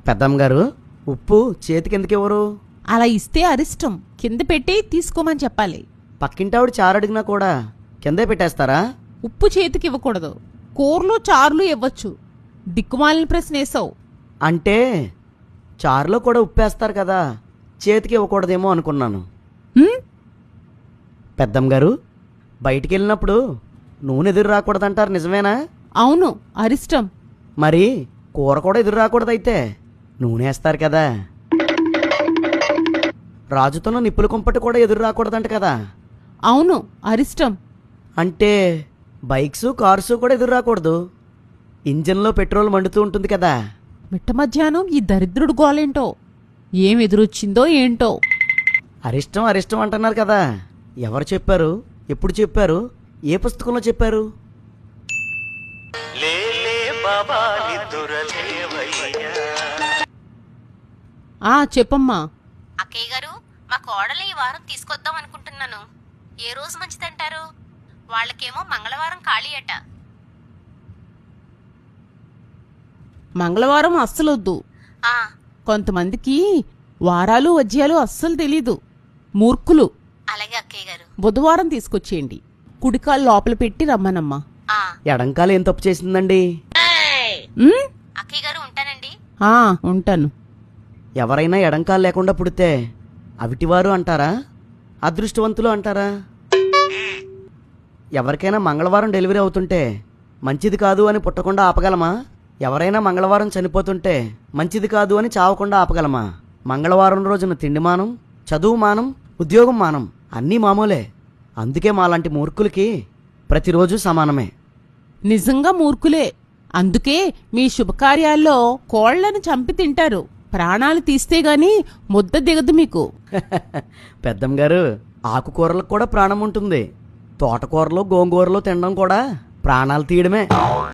పెద్దమ్మ గారు, ఉప్పు చేతికి ఎందుకు ఇవ్వరు? అలా ఇస్తే అరిష్టం. కింద పెట్టి తీసుకోమని చెప్పాలి. పక్కింటావిడ చారు అడిగినా కూడా కిందే పెట్టేస్తారా? ఉప్పు చేతికి ఇవ్వకూడదు. కూరలు చారులు ఇవ్వచ్చు. దిక్కుమాలిన ప్రశ్న వేసావు. అంటే చారులో కూడా ఉప్పేస్తారు కదా, చేతికి ఇవ్వకూడదేమో అనుకున్నాను. పెద్దమ్మ గారు, బయటికి వెళ్ళినప్పుడు నూనె ఎదురు రాకూడదంటారు, నిజమేనా? అవును, అరిష్టం. మరి కూర కూడా ఎదురు రాకూడదైతే నూనె వేస్తారు కదా. రాజుతున్న నిప్పుల కుంపటి కూడా ఎదురు రాకూడదంట కదా. అవును, అరిష్టం. అంటే బైక్స్ కార్స్ కూడా ఎదురు రాకూడదు. ఇంజన్లో పెట్రోల్ మండుతూ ఉంటుంది కదా. మిట్ట మధ్యాహ్నం ఈ దరిద్రుడు గోలేంటో, ఏం ఎదురొచ్చిందో ఏంటో. అరిష్టం అరిష్టం అంటున్నారు కదా. ఎవరు చెప్పారు? ఎప్పుడు చెప్పారు? ఏ పుస్తకంలో చెప్పారు? చెప్పమ్మా. అక్కయ్య గారు, మా కోడలు ఈ వారం తీసుకొద్దాం అనుకుంటున్నాను. ఏ రోజు మంచిదంటారు? వాళ్ళకేమో మంగళవారం ఖాళీ అట. మంగళవారం అస్సలొద్దు. ఆ కొంతమందికి వారాలు వజ్యాలు అస్సలు తెలీదు. మూర్ఖులు. అలాగే అక్కయ్య గారు. బుధవారం తీసుకొచ్చేయండి. కుడికాలు లోపల పెట్టి రమ్మనమ్మా. ఆ ఎడంకాలు ఏం తప్పు చేసిందండి? అక్కయ్య గారు, ఉంటానండి. ఉంటాను. ఎవరైనా ఎడంకాలు లేకుండా పుడితే అవిటివారు అంటారా, అదృష్టవంతులు అంటారా? ఎవరికైనా మంగళవారం డెలివరీ అవుతుంటే మంచిది కాదు అని పుట్టకుండా ఆపగలమా? ఎవరైనా మంగళవారం చనిపోతుంటే మంచిది కాదు అని చావకుండా ఆపగలమా? మంగళవారం రోజున తిండి మానం, చదువు మానం, ఉద్యోగం మానం, అన్నీ మామూలే. అందుకే మాలాంటి మూర్ఖులకి ప్రతిరోజు సమానమే. నిజంగా మూర్ఖులే. అందుకే మీ శుభకార్యాల్లో కోళ్లను చంపి తింటారు. ప్రాణాలు తీస్తే గాని ముద్ద దిగదు మీకు. పెద్దమ్మ గారు, ఆకుకూరలకు కూడా ప్రాణం ఉంటుంది. తోటకూరలో గోంగూరలో తినడం కూడా ప్రాణాలు తీయడమే.